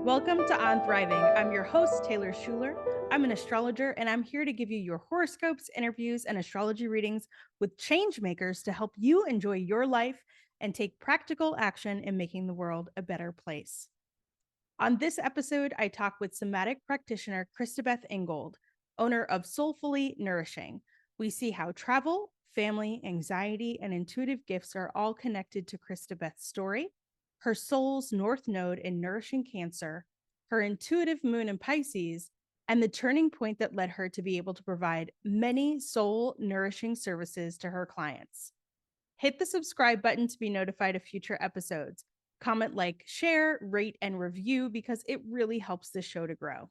Welcome to On Thriving. I'm your host, Taylor Schuler. I'm an astrologer, and I'm here to give you your horoscopes, interviews, and astrology readings with change makers to help you enjoy your life and take practical action in making the world a better place. On this episode, I talk with Somatic practitioner Christabeth Ingold, owner of Soulfully Nourishing. We see how travel, family, anxiety, and intuitive gifts are all connected to Christabeth's story, her soul's north node in nourishing Cancer, her intuitive moon in Pisces, and the turning point that led her to be able to provide many soul nourishing services to her clients. Hit the subscribe button to be notified of future episodes. Comment, like, share, rate, and review because it really helps the show to grow.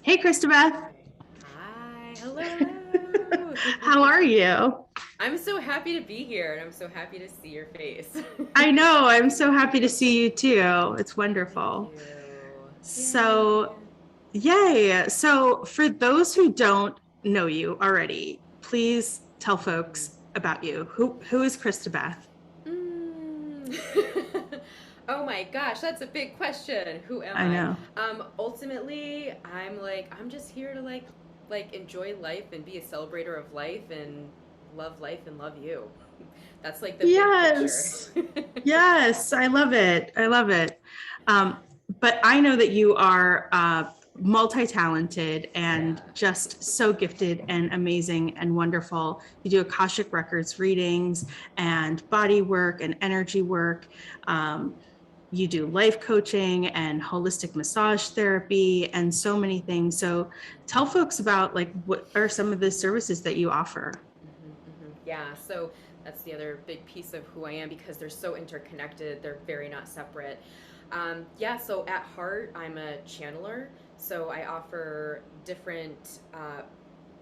Hey, Christabeth. Hi, hello. How are you? I'm so happy to be here, and I'm so happy to see your face. I know. I'm so happy to see you too. It's wonderful. Thank you. So, yay. So, for those who don't know you already, please tell folks about you. Who is Christabeth? Oh my gosh, that's a big question. Who am I? I know. Ultimately, I'm just here to enjoy life and be a celebrator of life and love you. That's like the Yes. big picture. Yes, I love it. I love it. But I know that you are multi-talented and just so gifted and amazing and wonderful. You do Akashic Records readings and body work and energy work. You do life coaching and holistic massage therapy and so many things. So tell folks about what are some of the services that you offer? Yeah, so that's the other big piece of who I am because they're so interconnected. They're very not separate. So at heart, I'm a channeler. So I offer different,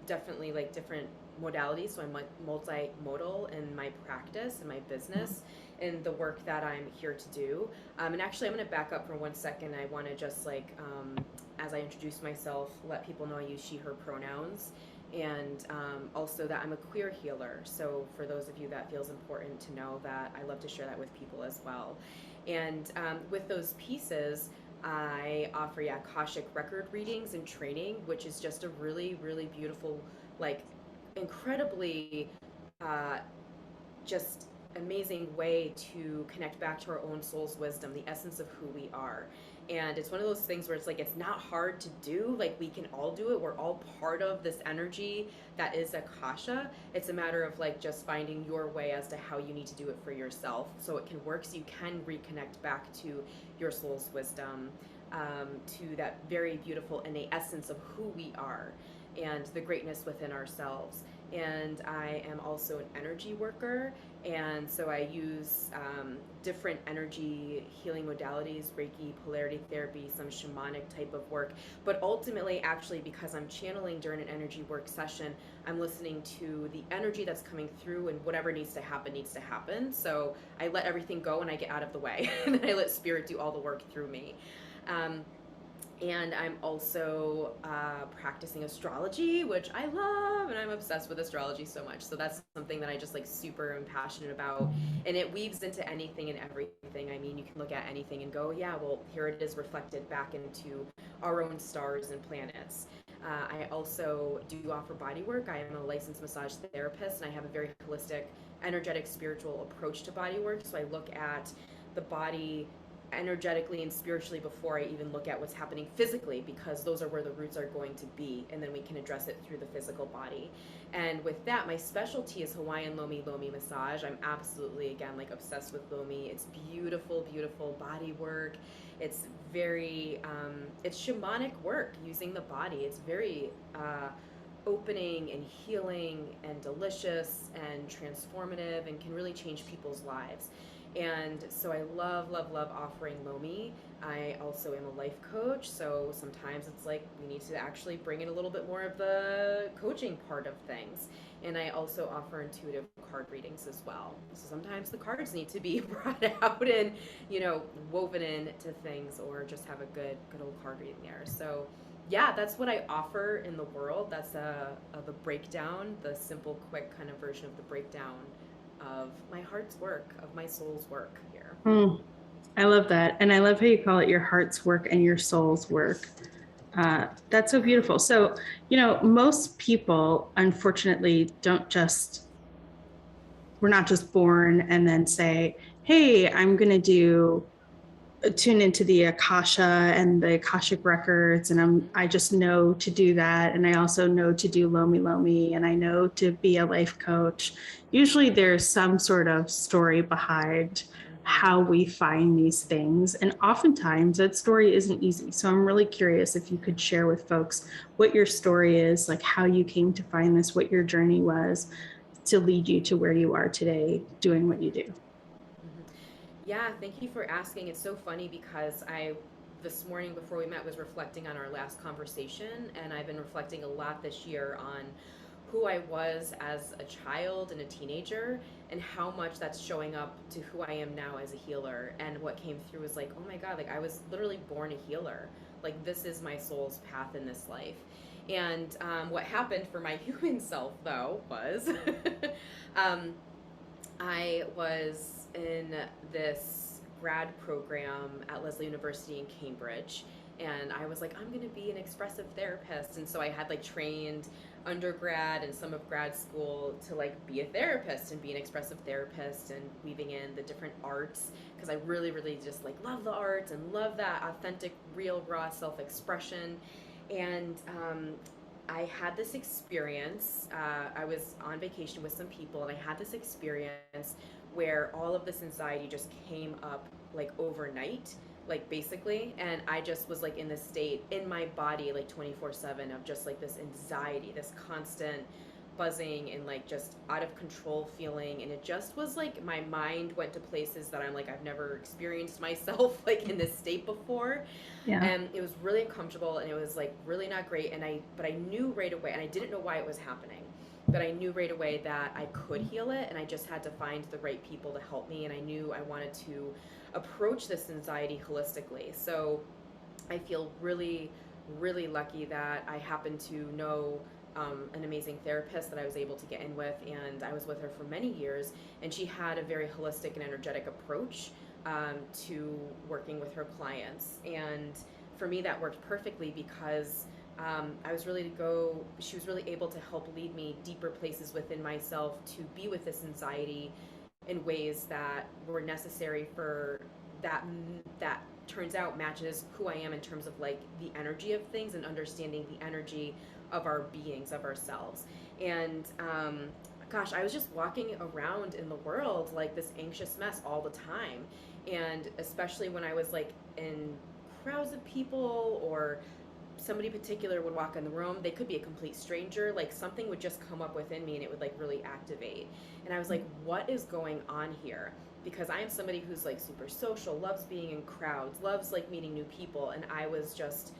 definitely like different modalities. So I'm like multimodal in my practice and my business and the work that I'm here to do. And actually, I'm going to back up for 1 second. I want to just as I introduce myself, let people know I use she, her pronouns. And also that I'm a queer healer. So for those of you that feels important to know that, I love to share that with people as well. And with those pieces, I offer Akashic Record Readings and Training, which is just a really, really beautiful, incredibly just amazing way to connect back to our own soul's wisdom, the essence of who we are. And it's one of those things where it's not hard to do. We can all do it. We're all part of this energy that is Akasha. It's a matter of just finding your way as to how you need to do it for yourself so it can work, so you can reconnect back to your soul's wisdom, to that very beautiful innate essence of who we are and the greatness within ourselves. And I am also an energy worker, and so I use different energy healing modalities, Reiki, polarity therapy, some shamanic type of work. But ultimately, actually, because I'm channeling during an energy work session, I'm listening to the energy that's coming through, and whatever needs to happen needs to happen. So I let everything go and I get out of the way, and then I let spirit do all the work through me. And I'm also practicing astrology, which I love, and I'm obsessed with astrology so much. So that's something that I just super am passionate about, and it weaves into anything and everything. I mean, you can look at anything and go, yeah, well, here it is reflected back into our own stars and planets. I also do offer body work. I am a licensed massage therapist, and I have a very holistic, energetic, spiritual approach to body work. So I look at the body energetically and spiritually before I even look at what's happening physically, because those are where the roots are going to be, and then we can address it through the physical body. And with that, my specialty is Hawaiian lomilomi massage. I'm absolutely, again, obsessed with lomi. It's beautiful, beautiful body work. It's very it's shamanic work using the body. It's very opening and healing and delicious and transformative, and can really change people's lives. And so I love, love, love offering Lomi. I also am a life coach, so sometimes it's we need to actually bring in a little bit more of the coaching part of things. And I also offer intuitive card readings as well. So sometimes the cards need to be brought out and, woven into things, or just have a good old card reading there. So yeah, that's what I offer in the world. That's the breakdown, the simple, quick kind of version of the breakdown of my heart's work, of my soul's work here. I love that. And I love how you call it your heart's work and your soul's work. That's so beautiful. So, most people, unfortunately, we're not just born and then say, hey, I'm going to tune into the Akasha and the Akashic Records, and I just know to do that. And I also know to do lomilomi, and I know to be a life coach. Usually there's some sort of story behind how we find these things. And oftentimes that story isn't easy. So I'm really curious if you could share with folks what your story is, like how you came to find this, what your journey was to lead you to where you are today doing what you do. Yeah, thank you for asking. It's so funny because this morning before we met, was reflecting on our last conversation, and I've been reflecting a lot this year on who I was as a child and a teenager, and how much that's showing up to who I am now as a healer. And what came through was like, oh my God, like I was literally born a healer. Like this is my soul's path in this life. And what happened for my human self, though, was I was in this grad program at Lesley University in Cambridge, and I was like, I'm going to be an expressive therapist. And so I had like trained undergrad and some of grad school to like be a therapist and be an expressive therapist, and weaving in the different arts, because I really, really just like love the arts and love that authentic, real, raw self-expression. And I had this experience. I was on vacation with some people, and I had this experience where all of this anxiety just came up like overnight, like basically. And I just was like in this state in my body, like 24/7, of just like this anxiety, this constant buzzing and like just out of control feeling. And it just was like my mind went to places that I'm like, I've never experienced myself like in this state before. Yeah. And it was really uncomfortable, and it was like really not great. But I knew right away, and I didn't know why it was happening, but I knew right away that I could heal it, and I just had to find the right people to help me. And I knew I wanted to approach this anxiety holistically. So I feel really, really lucky that I happen to know an amazing therapist that I was able to get in with, and I was with her for many years, and she had a very holistic and energetic approach to working with her clients. And for me, that worked perfectly because she was really able to help lead me deeper places within myself to be with this anxiety in ways that were necessary for that turns out matches who I am in terms of like the energy of things and understanding the energy of our beings, of ourselves. And gosh, I was just walking around in the world like this anxious mess all the time. And especially when I was like in crowds of people, or somebody particular would walk in the room, they could be a complete stranger, like something would just come up within me and it would like really activate. And I was like, what is going on here? Because I am somebody who's like super social, loves being in crowds, loves like meeting new people, and I was just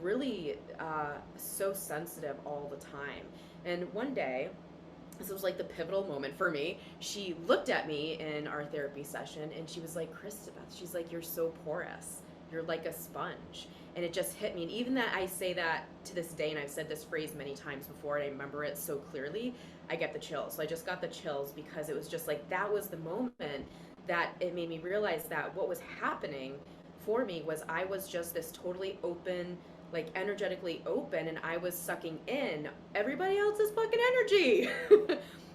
really so sensitive all the time. And one day, this was like the pivotal moment for me, she looked at me in our therapy session and she was like, Christabeth, she's like, you're so porous, you're like a sponge. And it just hit me. And even that I say that to this day, and I've said this phrase many times before, and I remember it so clearly, I get the chills. So I just got the chills because it was just like, that was the moment that it made me realize that what was happening for me was I was just this totally open, like energetically open, and I was sucking in everybody else's fucking energy.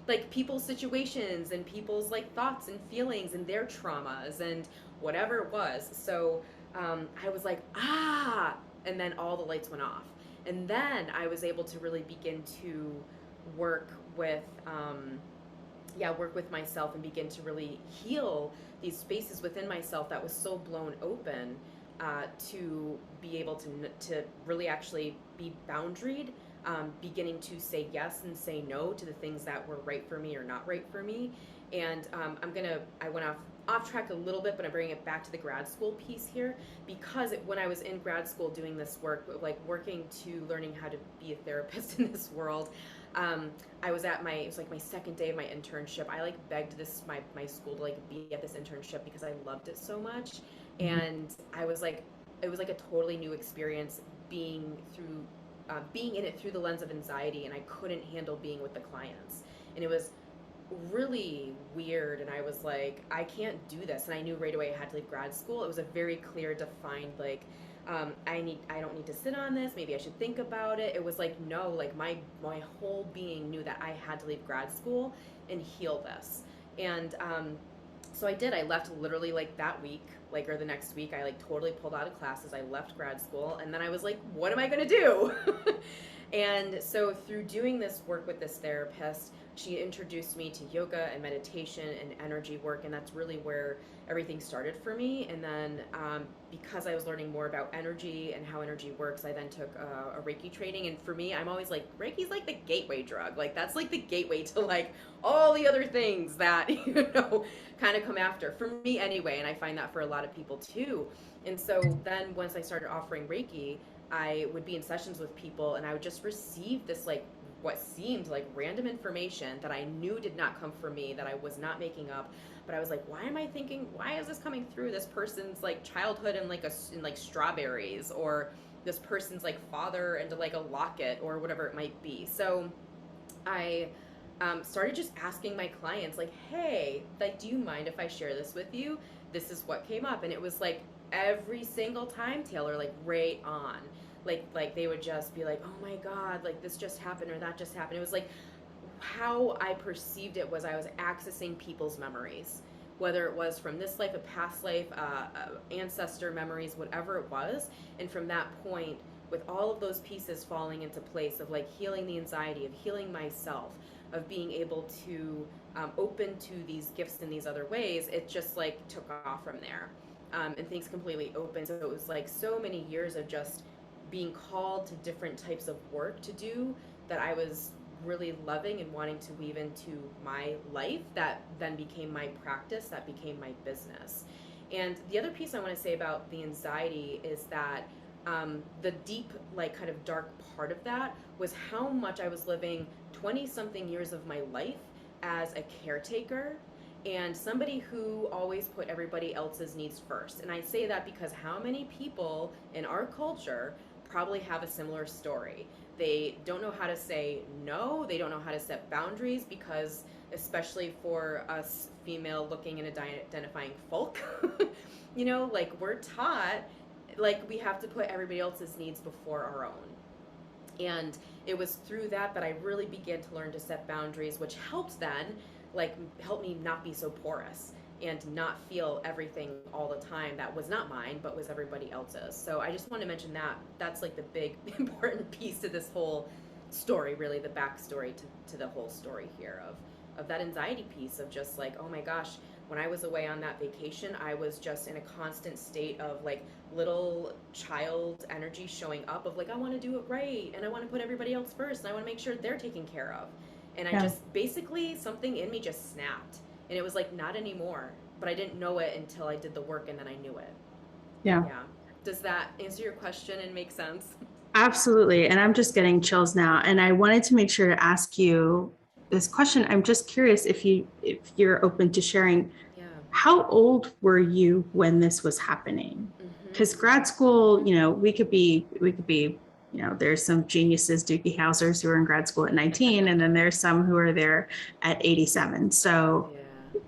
Like people's situations and people's like thoughts and feelings and their traumas and whatever it was. So I was like, and then all the lights went off. And then I was able to really begin to work with myself and begin to really heal these spaces within myself that was so blown open, to be able to really actually be boundaried, beginning to say yes and say no to the things that were right for me or not right for me. And I went off track a little bit, but I'm bringing it back to the grad school piece here, because when I was in grad school doing this work, like working to learning how to be a therapist in this world, I was it was like my second day of my internship. I like begged my school to like be at this internship because I loved it so much. And I was like, it was like a totally new experience being in it through the lens of anxiety, and I couldn't handle being with the clients. And it was really weird, and I was like, I can't do this. And I knew right away I had to leave grad school. It was a very clear, defined, like, I don't need to sit on this. Maybe I should think about it. It was like, no, like my whole being knew that I had to leave grad school and heal this. And so I did. I left literally like that week, like, or the next week. I like totally pulled out of classes. I left grad school, and then I was like, what am I gonna do? And so through doing this work with this therapist, she introduced me to yoga and meditation and energy work, and that's really where everything started for me. And then because I was learning more about energy and how energy works, I then took a Reiki training. And for me, I'm always like, Reiki's like the gateway drug. Like, that's like the gateway to like all the other things that, you know, kind of come after, for me anyway. And I find that for a lot of people too. And so then once I started offering Reiki, I would be in sessions with people, and I would just receive this like what seemed like random information that I knew did not come from me, that I was not making up. But I was like, why am I thinking, why is this coming through this person's like childhood and like in like strawberries, or this person's like father into like a locket, or whatever it might be. So I started just asking my clients, like, hey, like, do you mind if I share this with you? This is what came up. And it was like every single time, Taylor, like right on. Like they would just be like, oh my God, like this just happened or that just happened. It was like, how I perceived it was I was accessing people's memories, whether it was from this life, a past life, ancestor memories, whatever it was. And from that point, with all of those pieces falling into place of like healing the anxiety, of healing myself, of being able to open to these gifts in these other ways, it just like took off from there. And things completely opened. So it was like so many years of just being called to different types of work to do that I was really loving and wanting to weave into my life, that then became my practice, that became my business. And the other piece I want to say about the anxiety is that the deep, like kind of dark part of that was how much I was living 20 something years of my life as a caretaker and somebody who always put everybody else's needs first. And I say that because how many people in our culture probably have a similar story? They don't know how to say no, they don't know how to set boundaries, because especially for us female looking and identifying folk, you know, like we're taught like we have to put everybody else's needs before our own. And it was through that I really began to learn to set boundaries, which helped then like help me not be so porous and not feel everything all the time that was not mine but was everybody else's. So I just want to mention that that's like the big important piece to this whole story, really the backstory to the whole story here of that anxiety piece of just like, oh my gosh, when I was away on that vacation, I was just in a constant state of like little child energy showing up of like, I want to do it right, and I want to put everybody else first, and I want to make sure they're taken care of. And I just basically, something in me just snapped, and it was like, not anymore. But I didn't know it until I did the work, and then I knew it. Yeah. Does that answer your question and make sense? Absolutely. And I'm just getting chills now. And I wanted to make sure to ask you this question. I'm just curious if you're open to sharing. Yeah. How old were you when this was happening? Because grad school, you know, we could be, you know, there's some geniuses, Doogie Housers, who are in grad school at 19, and then there's some who are there at 87. So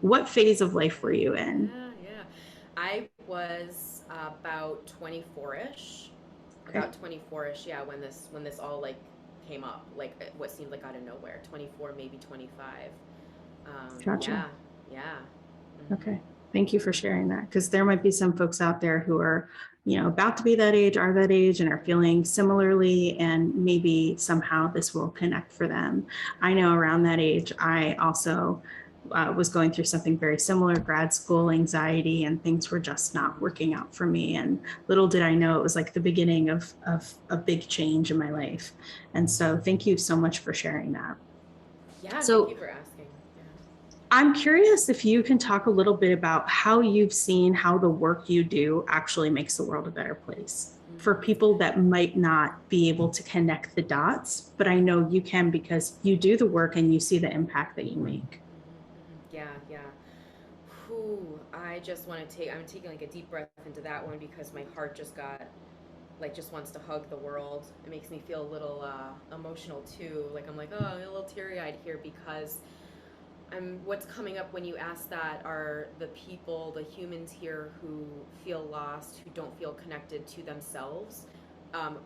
what phase of life were you in? Yeah. I was about 24-ish. Okay. About 24-ish, yeah, when this all like came up, like what seemed like out of nowhere. 24, maybe 25. Gotcha. Yeah. Okay. Thank you for sharing that, because there might be some folks out there who are, you know, about to be that age, are that age, and are feeling similarly, and maybe somehow this will connect for them. I know around that age, I also was going through something very similar, grad school anxiety, and things were just not working out for me. And little did I know it was like the beginning of a big change in my life. And so thank you so much for sharing that. Yeah, so, thank you for asking. I'm curious if you can talk a little bit about how you've seen how the work you do actually makes the world a better place for people that might not be able to connect the dots, but I know you can, because you do the work and you see the impact that you make. Yeah. Whew, I just want to I'm taking like a deep breath into that one, because my heart just got like, just wants to hug the world. It makes me feel a little emotional too. Like I'm like, oh, I'm a little teary-eyed here, because What's coming up when you ask that are the people, the humans here who feel lost, who don't feel connected to themselves,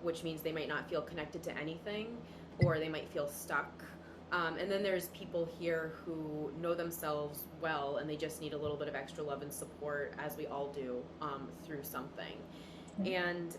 which means they might not feel connected to anything, or they might feel stuck. And then there's people here who know themselves well, and they just need a little bit of extra love and support, as we all do, through something. And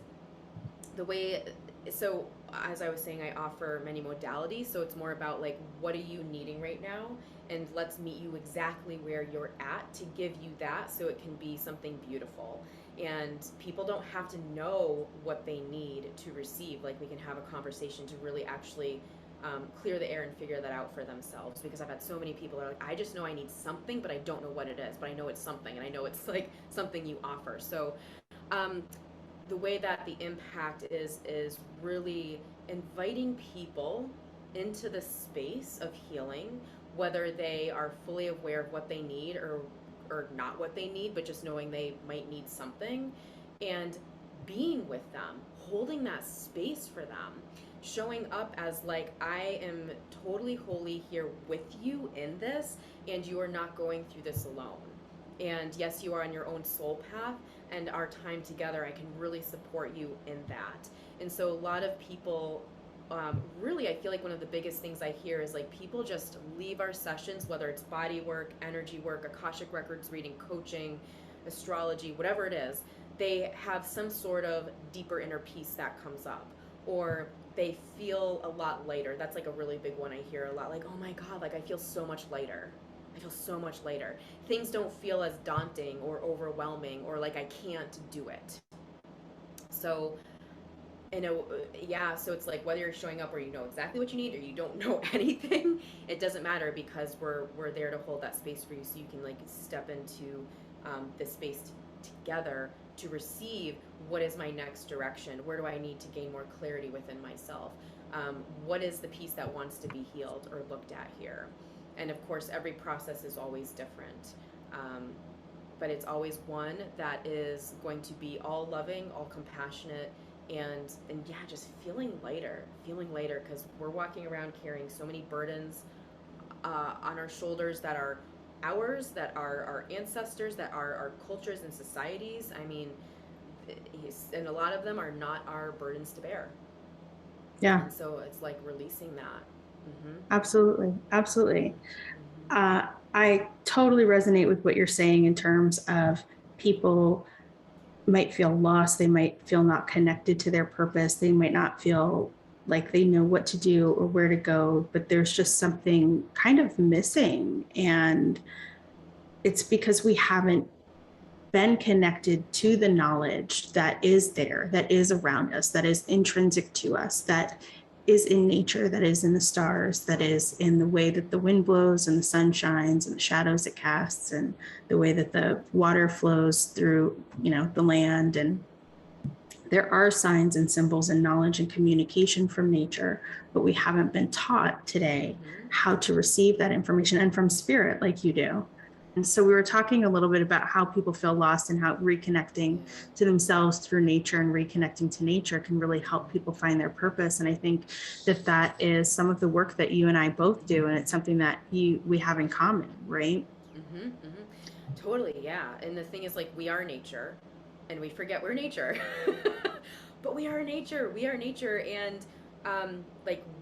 the way, so as I was saying, I offer many modalities, so it's more about like, what are you needing right now? And let's meet you exactly where you're at to give you that, so it can be something beautiful. And people don't have to know what they need to receive. Like, we can have a conversation to really actually clear the air and figure that out for themselves. Because I've had so many people that are like, I just know I need something, but I don't know what it is, but I know it's something, and I know it's like something you offer. So the way that the impact is really inviting people into the space of healing, whether they are fully aware of what they need or not what they need, but just knowing they might need something, and being with them, holding that space for them, showing up as like, I am totally wholly here with you in this, and you are not going through this alone. And yes, you are on your own soul path, and our time together, I can really support you in that. And so a lot of people, really, I feel like one of the biggest things I hear is like, people just leave our sessions, whether it's body work, energy work, Akashic Records reading, coaching, astrology, whatever it is, they have some sort of deeper inner peace that comes up, or they feel a lot lighter. That's like a really big one I hear a lot, like, oh my God, like I feel so much lighter. I feel so much lighter. Things don't feel as daunting or overwhelming, or like I can't do it. So, so it's like, whether you're showing up or you know exactly what you need or you don't know anything, it doesn't matter, because we're there to hold that space for you, so you can like step into this space together to receive, what is my next direction? Where do I need to gain more clarity within myself? What is the piece that wants to be healed or looked at here? And of course, every process is always different, but it's always one that is going to be all loving, all compassionate, and yeah, just feeling lighter, because we're walking around carrying so many burdens on our shoulders that are ours, that are our ancestors, that are our cultures and societies. I mean, and a lot of them are not our burdens to bear. Yeah. And so it's like releasing that. Mm-hmm. Absolutely. Absolutely. I totally resonate with what you're saying in terms of people might feel lost. They might feel not connected to their purpose. They might not feel like they know what to do or where to go, but there's just something kind of missing. And it's because we haven't been connected to the knowledge that is there, that is around us, that is intrinsic to us, that is in nature, that is in the stars, that is in the way that the wind blows and the sun shines and the shadows it casts, and the way that the water flows through, the land. And there are signs and symbols and knowledge and communication from nature, but we haven't been taught today how to receive that information, and from spirit like you do. And so we were talking a little bit about how people feel lost and how reconnecting to themselves through nature and reconnecting to nature can really help people find their purpose. And I think that is some of the work that you and I both do. And it's something that we have in common, right? Mm-hmm, mm-hmm. Totally, yeah. And the thing is, like, we are nature, and we forget we're nature. But we are nature. We are nature, and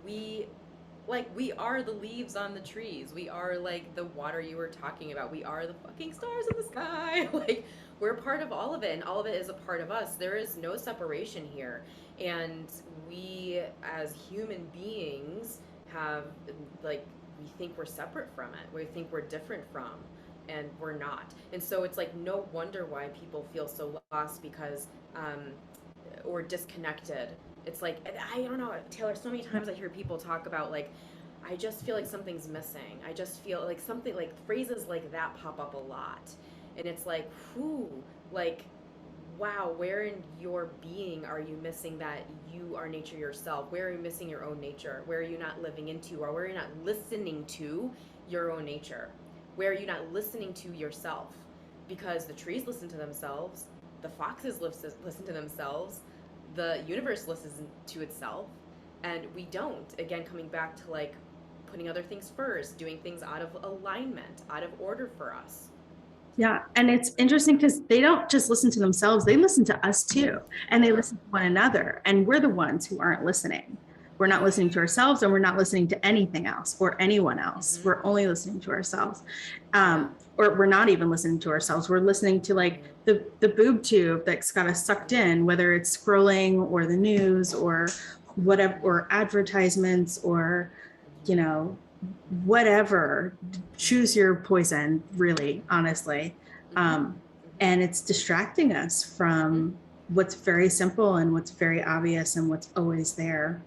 we are the leaves on the trees. We are like the water you were talking about. We are the fucking stars in the sky. Like, we're part of all of it, and all of it is a part of us. There is no separation here. And we, as human beings, have, like, we think we're separate from it. We think we're different from, and we're not. And so it's like, no wonder why people feel so lost, because, or disconnected. It's like, I don't know, Taylor, so many times I hear people talk about, like, I just feel like something's missing. I just feel like something, like phrases like that pop up a lot. And it's like, whew, like, wow, where in your being are you missing that you are nature yourself? Where are you missing your own nature? Where are you not living into, or where are you not listening to your own nature? Where are you not listening to yourself? Because the trees listen to themselves, the foxes listen to themselves, the universe listens to itself, and we don't. Again, coming back to like putting other things first, doing things out of alignment, out of order for us. Yeah. And it's interesting because they don't just listen to themselves, they listen to us too. And they listen to one another. And we're the ones who aren't listening. We're not listening to ourselves, and we're not listening to anything else or anyone else. We're only listening to ourselves. Or we're not even listening to ourselves. We're listening to like the boob tube that's got us sucked in, whether it's scrolling or the news or whatever, or advertisements or, you know, whatever. Choose your poison, really, honestly. And it's distracting us from what's very simple and what's very obvious and what's always there.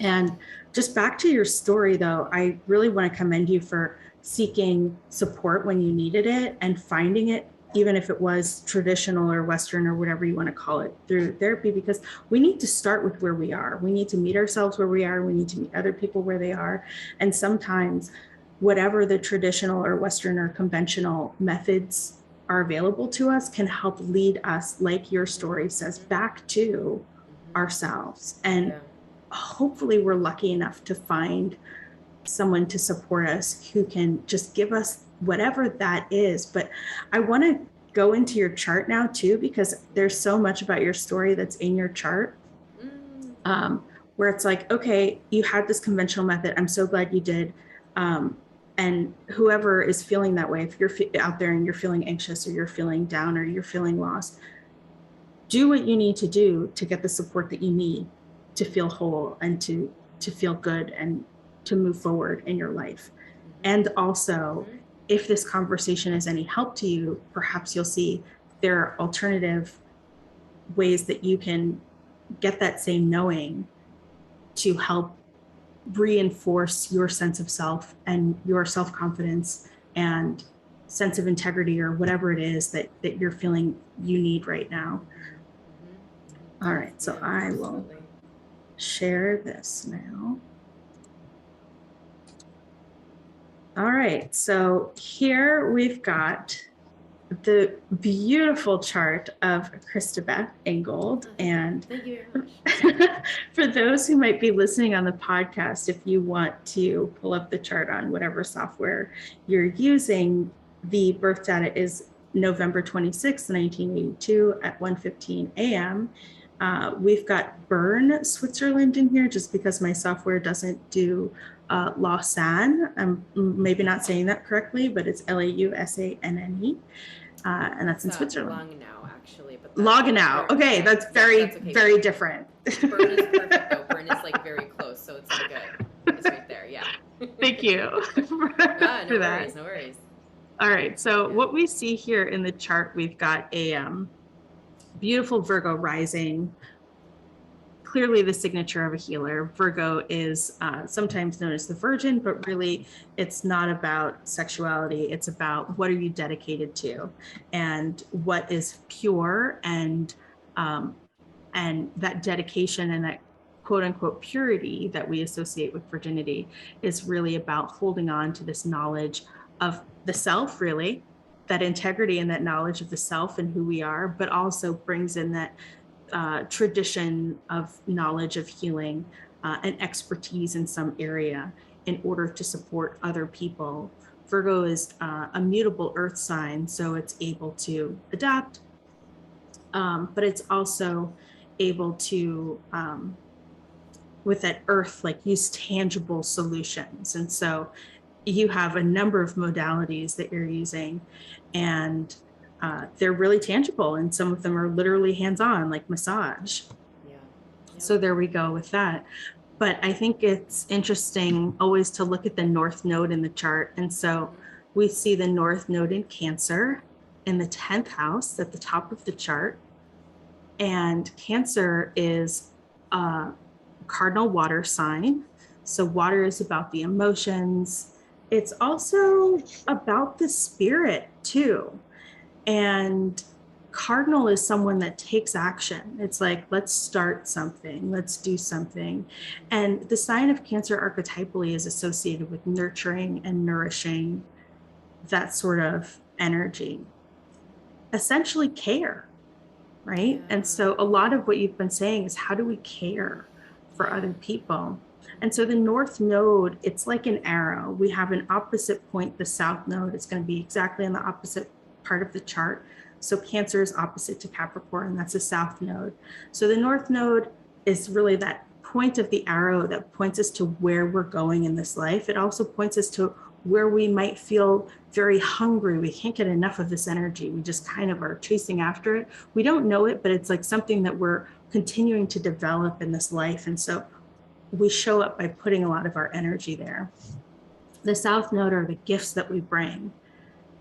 And just back to your story, though, I really want to commend you for seeking support when you needed it and finding it, even if it was traditional or Western or whatever you want to call it, through therapy, because we need to start with where we are. We need to meet ourselves where we are. We need to meet other people where they are. And sometimes whatever the traditional or Western or conventional methods are available to us can help lead us, like your story says, back to ourselves. And hopefully we're lucky enough to find someone to support us who can just give us whatever that is. But I want to go into your chart now too, because there's so much about your story that's in your chart, where it's like, okay, you had this conventional method. I'm so glad you did. And whoever is feeling that way, if you're out there and you're feeling anxious or you're feeling down or you're feeling lost, do what you need to do to get the support that you need to feel whole and to feel good and to move forward in your life. And also, if this conversation is any help to you, perhaps you'll see there are alternative ways that you can get that same knowing to help reinforce your sense of self and your self-confidence and sense of integrity, or whatever it is that you're feeling you need right now. All right, so I will share this now. All right, so here we've got the beautiful chart of Christabeth Ingold. And thank you very much. For those who might be listening on the podcast, if you want to pull up the chart on whatever software you're using, the birth data is November 26, 1982 at 1:15 a.m. We've got Bern, Switzerland in here, just because my software doesn't do Lausanne. I'm maybe not saying that correctly, but it's Lausanne. And that's in Switzerland. Langenau, actually. But Langenau. Okay, that's very, very different. Bern is perfect, though. Bern is like very close, so it's all good. It's right there, yeah. Thank you for that. No worries. All right, so what we see here in the chart, we've got a beautiful Virgo rising, clearly the signature of a healer. Virgo is sometimes known as the Virgin, but really it's not about sexuality. It's about what are you dedicated to and what is pure, and that dedication and that quote unquote purity that we associate with virginity is really about holding on to this knowledge of the self, really, that integrity and that knowledge of the self and who we are, but also brings in that tradition of knowledge of healing and expertise in some area in order to support other people. Virgo is a mutable earth sign, so it's able to adapt, but it's also able to, with that earth, like use tangible solutions. And so you have a number of modalities that you're using, and they're really tangible, and some of them are literally hands-on, like massage. Yeah. So there we go with that. But I think it's interesting always to look at the North Node in the chart. And so we see the North Node in Cancer in the 10th house at the top of the chart. And Cancer is a cardinal water sign. So water is about the emotions. It's also about the spirit too. And cardinal is someone that takes action. It's like, let's start something, let's do something. And the sign of Cancer archetypally is associated with nurturing and nourishing, that sort of energy. Essentially care, right? And so a lot of what you've been saying is, how do we care for other people? And so the north node, it's like an arrow. We have an opposite point, the south node. It's going to be exactly on the opposite part of the chart. So Cancer is opposite to Capricorn. That's the south node. So the north node is really that point of the arrow that points us to where we're going in this life. It also points us to where we might feel very hungry. We can't get enough of this energy. We just kind of are chasing after it. We don't know it, but it's like something that we're continuing to develop in this life. And so we show up by putting a lot of our energy there. The south node are the gifts that we bring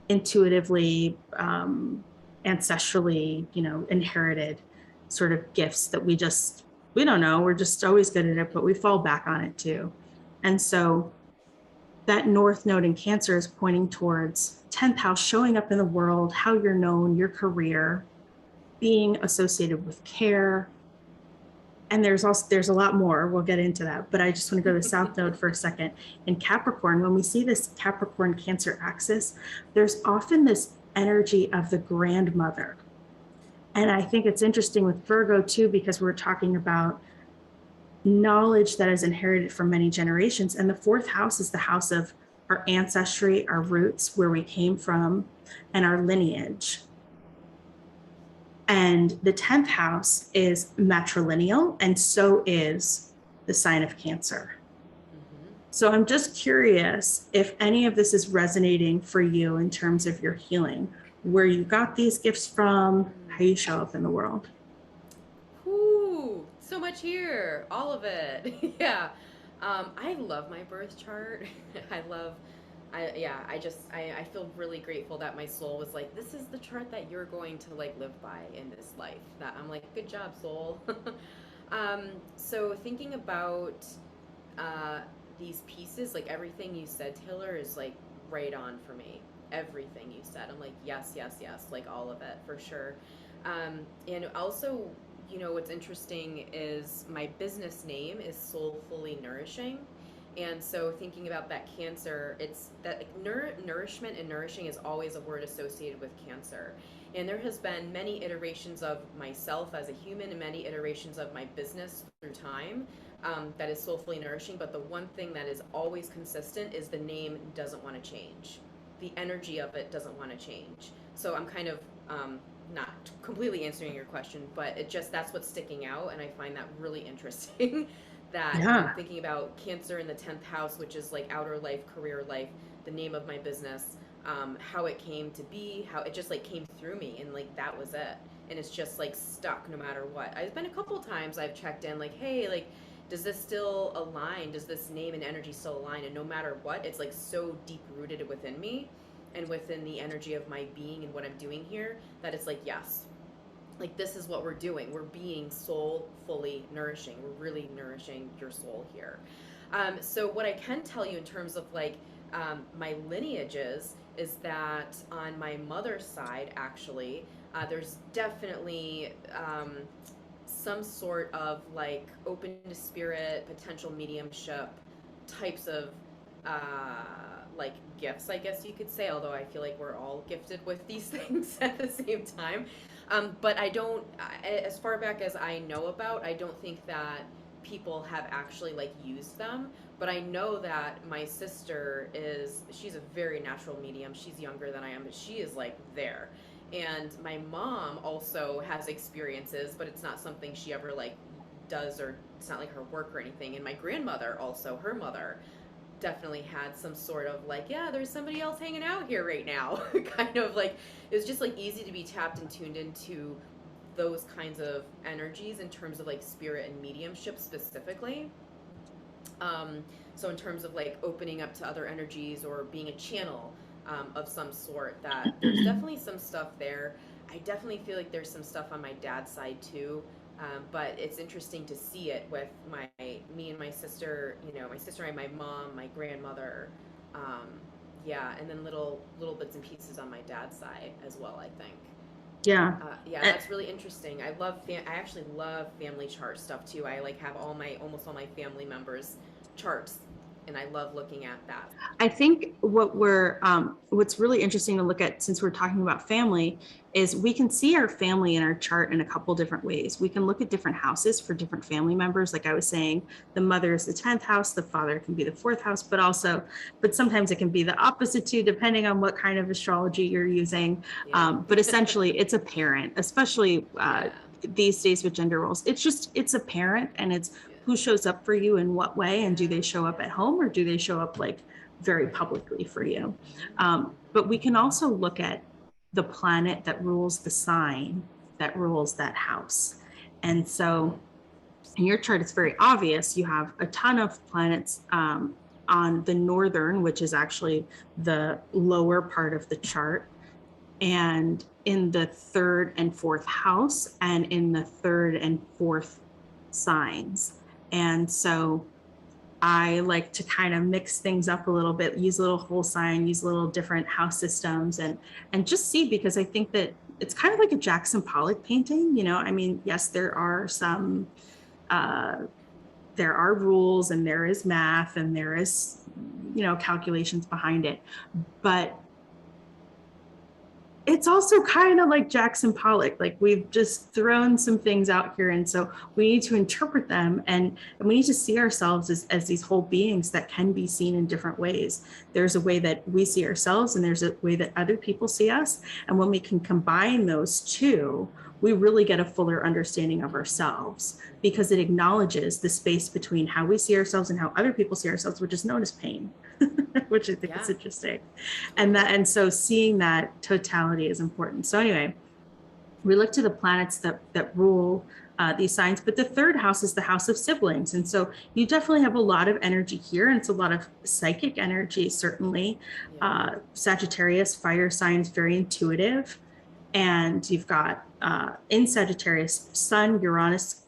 intuitively, ancestrally, inherited sort of gifts that we don't know. We're just always good at it, but we fall back on it too. And so that north node in Cancer is pointing towards 10th house, showing up in the world, how you're known, your career, being associated with care. And there's a lot more. We'll get into that, but I just want to go to the south node for a second. In Capricorn, when we see this Capricorn Cancer axis, there's often this energy of the grandmother. And I think it's interesting with Virgo too, because we're talking about knowledge that is inherited from many generations. And the fourth house is the house of our ancestry, our roots, where we came from, and our lineage. And the 10th house is matrilineal, and so is the sign of Cancer. So I'm just curious if any of this is resonating for you in terms of your healing, where you got these gifts from, how you show up in the world. Ooh, so much here, all of it. Yeah. I love my birth chart. I feel really grateful that my soul was like, this is the chart that you're going to like live by in this life. That I'm like, good job, soul. So thinking about these pieces, like everything you said, Taylor, is like right on for me. Everything you said, I'm like, yes, yes, yes, like all of it for sure. And also, what's interesting is my business name is Soulfully Nourishing. And so thinking about that Cancer, it's that nourishment and nourishing is always a word associated with Cancer. And there has been many iterations of myself as a human and many iterations of my business through time that is soulfully nourishing. But the one thing that is always consistent is the name doesn't want to change. The energy of it doesn't want to change. So I'm kind of not completely answering your question, but that's what's sticking out. And I find that really interesting. That thinking about Cancer in the 10th house, which is like outer life, career life, the name of my business, how it came to be, how it just like came through me, and like that was it. And it's just like stuck no matter what. I've been a couple times I've checked in like, hey, like, does this still align? Does this name and energy still align? And no matter what, it's like so deep rooted within me and within the energy of my being and what I'm doing here that it's like, yes. Like, this is what we're doing. We're being soulfully nourishing. We're really nourishing your soul here. So what I can tell you in terms of like my lineages is that on my mother's side, actually, there's definitely some sort of like open to spirit, potential mediumship types of like gifts, I guess you could say, although I feel like we're all gifted with these things at the same time. But I don't, as far back as I know about, I don't think that people have actually like used them. But I know that my sister she's a very natural medium. She's younger than I am, but she is like there. And my mom also has experiences, but it's not something she ever like does, or it's not like her work or anything. And my grandmother also, her mother, definitely had some sort of like, yeah, there's somebody else hanging out here right now. Kind of like, it was just like easy to be tapped and tuned into those kinds of energies in terms of like spirit and mediumship specifically. So in terms of like opening up to other energies or being a channel of some sort, that there's definitely some stuff there. I definitely feel like there's some stuff on my dad's side too. But it's interesting to see it with me and my sister, my sister and my mom, my grandmother, and then little bits and pieces on my dad's side as well, I think. Yeah. That's really interesting. I actually love family chart stuff too. I like have almost all my family members' charts And I love looking at that. I think what's really interesting to look at, since we're talking about family, is we can see our family in our chart in a couple different ways. We can look at different houses for different family members. Like I was saying, the mother is the 10th house, the father can be the 4th house, but sometimes it can be the opposite too, depending on what kind of astrology you're using. Yeah. But essentially it's a parent, especially these days with gender roles. It's a parent, and it's who shows up for you in what way, and do they show up at home, or do they show up like very publicly for you? But we can also look at the planet that rules the sign that rules that house. And so in your chart, it's very obvious. You have a ton of planets on the northern, which is actually the lower part of the chart, and in the 3rd and 4th house, and in the 3rd and 4th signs. And so I like to kind of mix things up a little bit, use a little whole sign, use a little different house systems, and just see, because I think that it's kind of like a Jackson Pollock painting, you know. I mean, yes, there are some, there are rules, and there is math, and there is, you know, calculations behind it, but it's also kind of like Jackson Pollock. Like, we've just thrown some things out here. And so we need to interpret them, and we need to see ourselves as these whole beings that can be seen in different ways. There's a way that we see ourselves, and there's a way that other people see us. And when we can combine those two, we really get a fuller understanding of ourselves, because it acknowledges the space between how we see ourselves and how other people see ourselves, which is known as pain. Which I think is interesting. And so seeing that totality is important. So anyway, we look to the planets that rule these signs, but the 3rd house is the house of siblings. And so you definitely have a lot of energy here, and it's a lot of psychic energy, certainly. Sagittarius, fire signs, very intuitive. And you've got in Sagittarius, Sun, Uranus,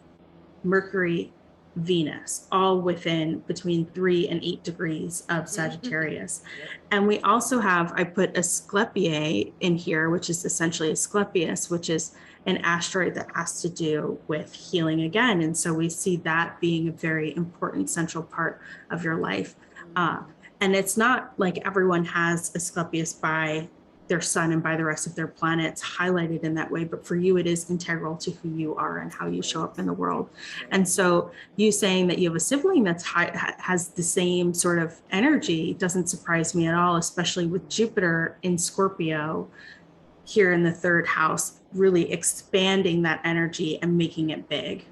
Mercury, Venus, all within between 3 and 8 degrees of Sagittarius. And we also have, I put Asclepiae in here, which is essentially Asclepius, which is an asteroid that has to do with healing again. And so we see that being a very important central part of your life. And it's not like everyone has Asclepius by their sun and by the rest of their planets highlighted in that way, but for you, it is integral to who you are and how you show up in the world. And so you saying that you have a sibling that's has the same sort of energy doesn't surprise me at all, especially with Jupiter in Scorpio here in the 3rd house, really expanding that energy and making it big.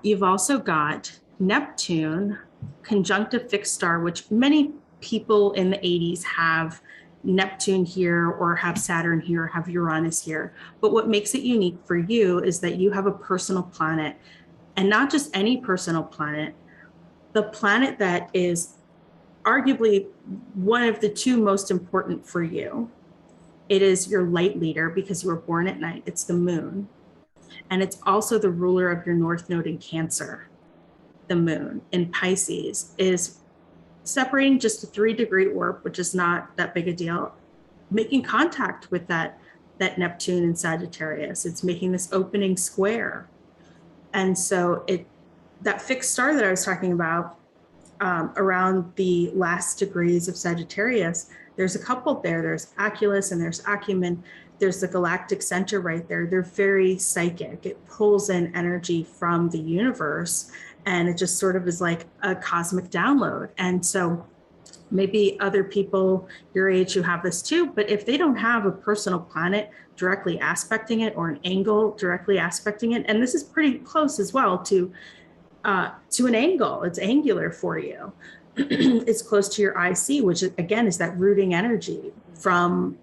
You've also got Neptune conjunct a fixed star, which many people in the 80s have Neptune here, or have Saturn here, or have Uranus here. But what makes it unique for you is that you have a personal planet, and not just any personal planet, the planet that is arguably one of the 2 most important for you. It is your light leader, because you were born at night. It's the moon. And it's also the ruler of your North Node in Cancer. The moon in Pisces is separating just a 3-degree orb, which is not that big a deal, making contact with that Neptune in Sagittarius. It's making this opening square. And so that fixed star that I was talking about around the last degrees of Sagittarius, there's a couple there. There's Oculus and there's Acumen. There's the galactic center right there. They're very psychic. It pulls in energy from the universe, and it just sort of is like a cosmic download. And so maybe other people your age who have this too, but if they don't have a personal planet directly aspecting it, or an angle directly aspecting it, and this is pretty close as well to an angle, it's angular for you. It's close to your IC, which again is that rooting energy from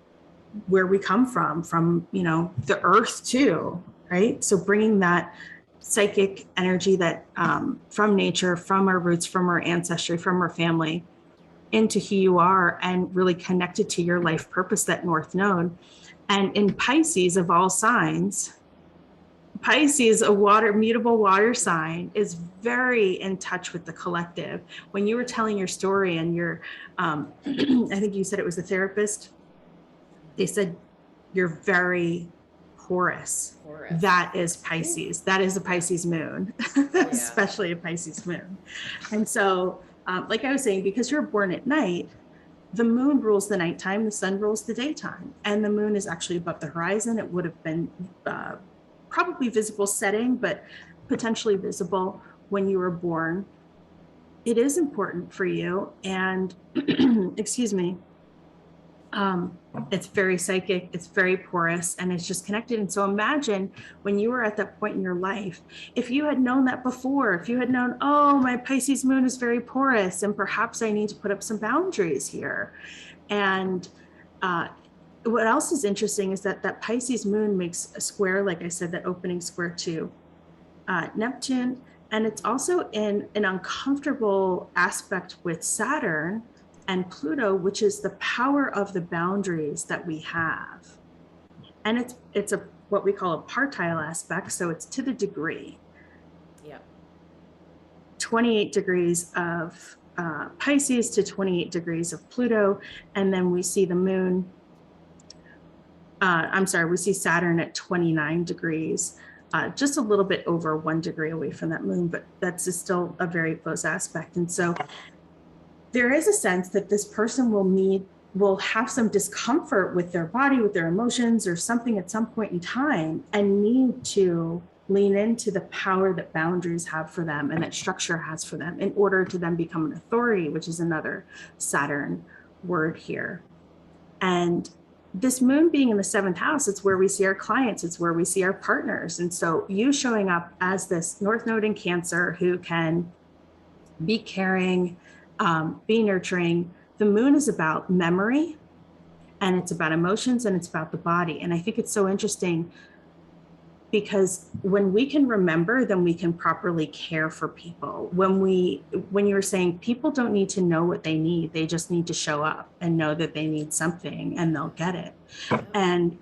where we come from, you know, the earth too, right? So bringing that psychic energy that from nature, from our roots, from our ancestry, from our family, into who you are, and really connected to your life purpose, that North Node. And in Pisces, of all signs, Pisces, a mutable water sign, is very in touch with the collective. When you were telling your story, and you're, I think you said it was a therapist, they said you're very Horus. Horus. That is Pisces. That is a Pisces moon, especially a Pisces moon. And so, like I was saying, because you're born at night, the moon rules the nighttime, the sun rules the daytime, and the moon is actually above the horizon. It would have been probably visible setting, but potentially visible when you were born. It is important for you, and excuse me, it's very psychic, it's very porous, and it's just connected. And so imagine when you were at that point in your life, if you had known that before, if you had known, oh, my Pisces moon is very porous, and perhaps I need to put up some boundaries here. And what else is interesting is that that Pisces moon makes a square, like I said, that opening square to Neptune. And it's also in an uncomfortable aspect with Saturn and Pluto, which is the power of the boundaries that we have. And it's a what we call a partile aspect, so it's to the degree. Yeah. 28 degrees of Pisces to 28 degrees of Pluto, and then we see the moon. We see Saturn at 29 degrees, just a little bit over 1 degree away from that moon, but that's still a very close aspect. And so there is a sense that this person will have some discomfort with their body, with their emotions or something at some point in time, and need to lean into the power that boundaries have for them and that structure has for them in order to then become an authority, which is another Saturn word here. And this moon being in the 7th house, it's where we see our clients, it's where we see our partners. And so you showing up as this North Node in Cancer who can be caring, be nurturing. The moon is about memory, and it's about emotions, and it's about the body. And I think it's so interesting because when we can remember, then we can properly care for people. When you were saying people don't need to know what they need, they just need to show up and know that they need something and they'll get it. And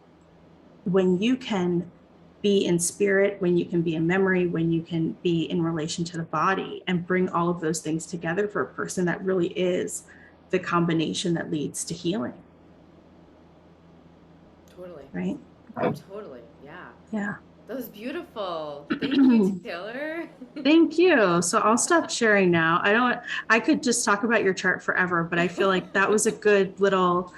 when you can be in spirit, when you can be in memory, when you can be in relation to the body and bring all of those things together for a person, that really is the combination that leads to healing. Totally. Right? Oh, totally. Yeah. Yeah. That was beautiful. Thank you, Taylor. Thank you. So I'll stop sharing now. I could just talk about your chart forever, but I feel like that was a good little,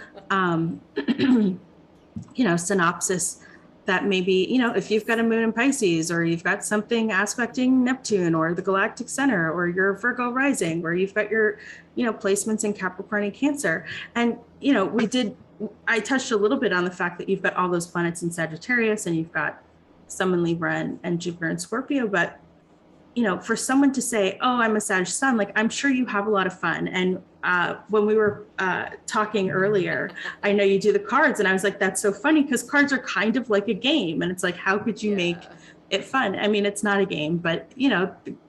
synopsis that maybe, if you've got a moon in Pisces, or you've got something aspecting Neptune or the galactic center, or your Virgo rising, or you've got your, placements in Capricorn and Cancer. And, I touched a little bit on the fact that you've got all those planets in Sagittarius, and you've got some in Libra and Jupiter and Scorpio. But, for someone to say, oh, I'm a Sag sun, like, I'm sure you have a lot of fun. And when we were talking earlier, I know you do the cards, and I was like, that's so funny, because cards are kind of like a game. And it's like, how could you make it fun? I mean, it's not a game, but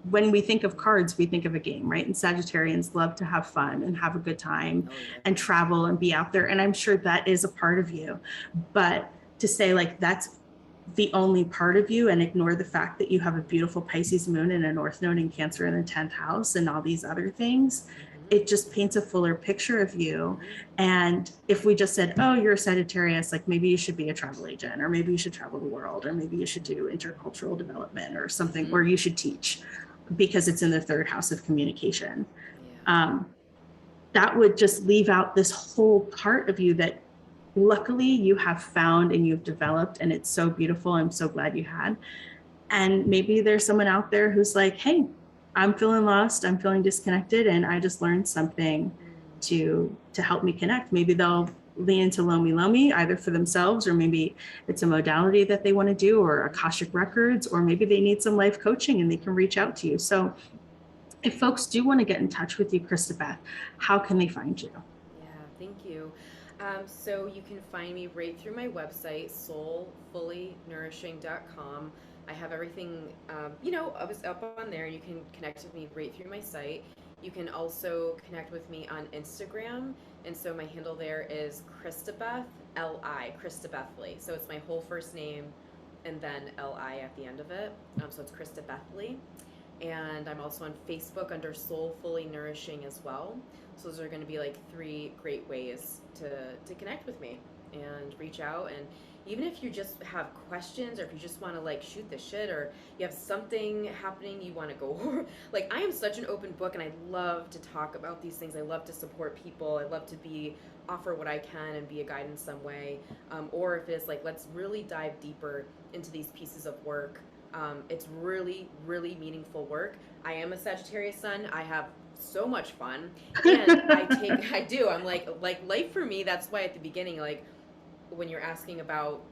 when we think of cards, we think of a game, right? And Sagittarians love to have fun and have a good time and travel and be out there. And I'm sure that is a part of you. But to say like that's the only part of you and ignore the fact that you have a beautiful Pisces moon and a North Node in Cancer in the 10th house and all these other things, it just paints a fuller picture of you. And if we just said, oh, you're a Sagittarius, like maybe you should be a travel agent, or maybe you should travel the world, or maybe you should do intercultural development or something, or you should teach because it's in the 3rd house of communication. That would just leave out this whole part of you that luckily you have found and you've developed, and it's so beautiful. I'm so glad you had. And maybe there's someone out there who's like, hey, I'm feeling lost, I'm feeling disconnected, and I just learned something to help me connect. Maybe they'll lean into lomilomi either for themselves, or maybe it's a modality that they want to do, or Akashic Records, or maybe they need some life coaching and they can reach out to you. So if folks do want to get in touch with you, Christabeth, how can they find you? Yeah, thank you. So you can find me right through my website, soulfullynourishing.com. I have everything, I was up on there. You can connect with me right through my site. You can also connect with me on Instagram. And so my handle there is Christabeth LI, Christabethly. So it's my whole first name and then LI at the end of it. So it's Christabethly. And I'm also on Facebook under Soulfully Nourishing as well. So those are going to be like 3 great ways to connect with me and reach out. And even if you just have questions, or if you just want to like shoot the shit, or you have something happening you want to go like, I am such an open book, and I love to talk about these things. I love to support people. I love to offer what I can and be a guide in some way. Or if it's like, let's really dive deeper into these pieces of work. It's really, really meaningful work. I am a Sagittarius sun. I have so much fun, and I'm like life for me. That's why at the beginning, like, when you're asking about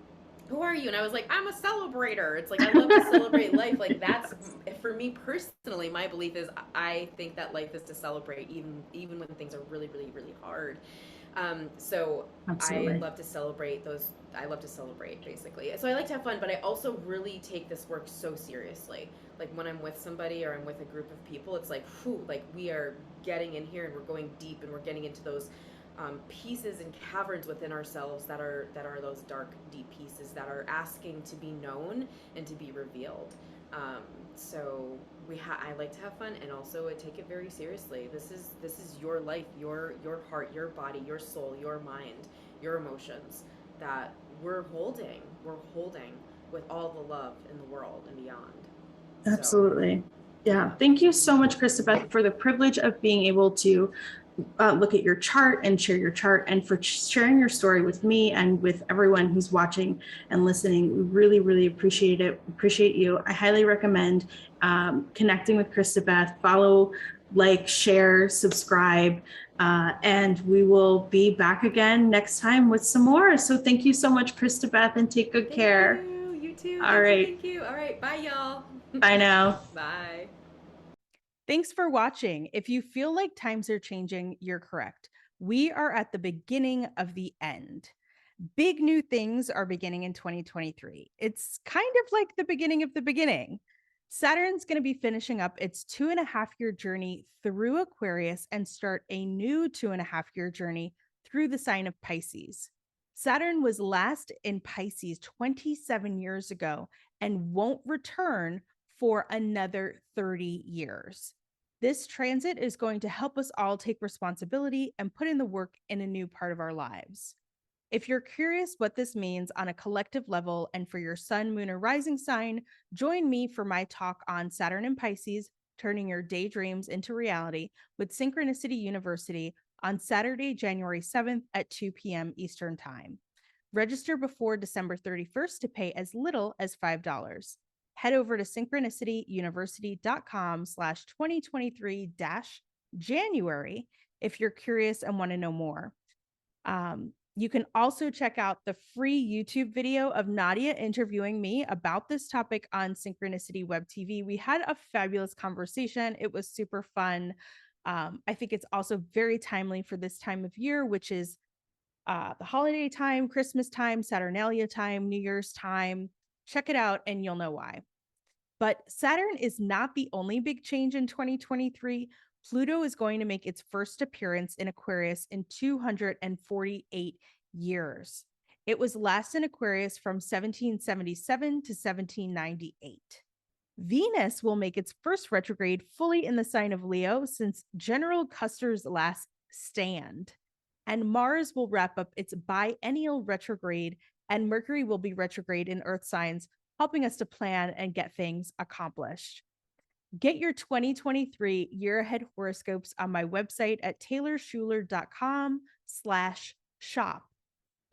who are you, and I was like, I'm a celebrator. It's like, I love to celebrate life. Like, that's, for me personally, my belief is, I think that life is to celebrate, even when things are really, really, really hard. So Absolutely. I love to celebrate those. I love to celebrate, basically. So I like to have fun, but I also really take this work so seriously. Like, when I'm with somebody or I'm with a group of people, it's like, whew, like, we are getting in here and we're going deep, and we're getting into those pieces and caverns within ourselves that are those dark, deep pieces that are asking to be known and to be revealed. So I like to have fun, and also I take it very seriously. This is your life, your heart, your body, your soul, your mind, your emotions that we're holding with all the love in the world and beyond. Absolutely. Yeah. Thank you so much, Christabeth, for the privilege of being able to look at your chart and share your chart, and for sharing your story with me and with everyone who's watching and listening. We really, really appreciate it. Appreciate you. I highly recommend connecting with Christabeth. Follow, like, share, subscribe, and we will be back again next time with some more. So thank you so much, Christabeth, and take good care. You too. All right. Thank you. All right. Bye, y'all. Bye now. Bye. Thanks for watching. If you feel like times are changing, you're correct. We are at the beginning of the end. Big new things are beginning in 2023. It's kind of like the beginning of the beginning. Saturn's going to be finishing up its 2.5-year journey through Aquarius and start a new 2.5-year journey through the sign of Pisces. Saturn was last in Pisces 27 years ago and won't return for another 30 years. This transit is going to help us all take responsibility and put in the work in a new part of our lives. If you're curious what this means on a collective level and for your sun, moon, or rising sign, join me for my talk on Saturn and Pisces, turning your daydreams into reality with Synchronicity University on Saturday, January 7th at 2 p.m. Eastern Time. Register before December 31st to pay as little as $5. Head over to synchronicityuniversity.com/2023-January if you're curious and want to know more. You can also check out the free YouTube video of Nadia interviewing me about this topic on Synchronicity Web TV. We had a fabulous conversation. It was super fun. I think it's also very timely for this time of year, which is the holiday time, Christmas time, Saturnalia time, New Year's time. Check it out and you'll know why. But Saturn is not the only big change in 2023. Pluto is going to make its first appearance in Aquarius in 248 years. It was last in Aquarius from 1777 to 1798. Venus will make its first retrograde fully in the sign of Leo since General Custer's last stand. And Mars will wrap up its biennial retrograde, and Mercury will be retrograde in Earth signs, helping us to plan and get things accomplished. Get your 2023 year ahead horoscopes on my website at taylorschuler.com/shop.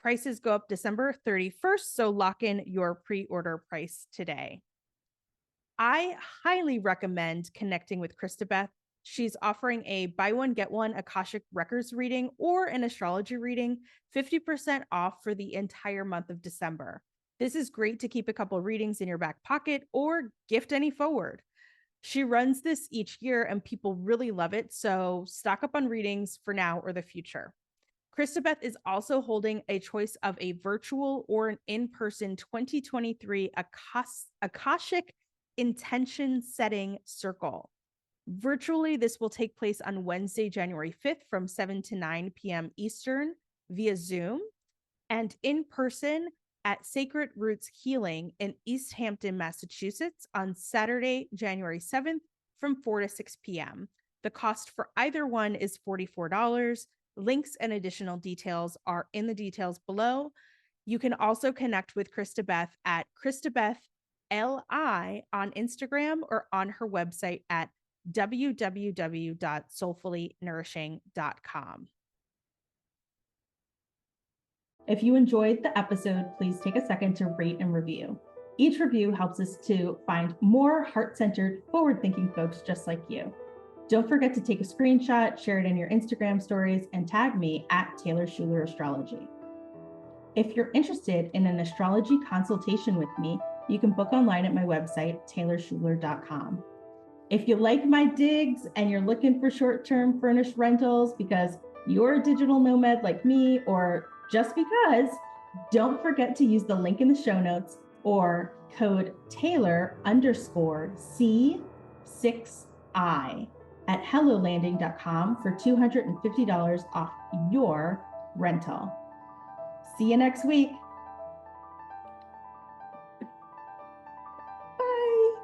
Prices go up December 31st, so lock in your pre-order price today. I highly recommend connecting with Christabeth. She's offering a buy one, get one Akashic Records reading or an astrology reading, 50% off for the entire month of December. This is great to keep a couple readings in your back pocket or gift any forward. She runs this each year and people really love it, so stock up on readings for now or the future. Christabeth is also holding a choice of a virtual or an in-person 2023 Akashic Intention Setting Circle. Virtually, this will take place on Wednesday, January 5th from 7 to 9 p.m. Eastern via Zoom, and in person at Sacred Roots Healing in East Hampton, Massachusetts on Saturday, January 7th from 4 to 6 p.m. The cost for either one is $44. Links and additional details are in the details below. You can also connect with Christabeth at Christabeth LI on Instagram or on her website at www.soulfullynourishing.com. If you enjoyed the episode, please take a second to rate and review. Each review helps us to find more heart-centered, forward-thinking folks just like you. Don't forget to take a screenshot, share it in your Instagram stories, and tag me at Taylor Schuler Astrology. If you're interested in an astrology consultation with me, you can book online at my website, taylorschuler.com. If you like my digs and you're looking for short-term furnished rentals because you're a digital nomad like me, or just because, don't forget to use the link in the show notes or code Taylor_C6I at hellolanding.com for $250 off your rental. See you next week. Bye.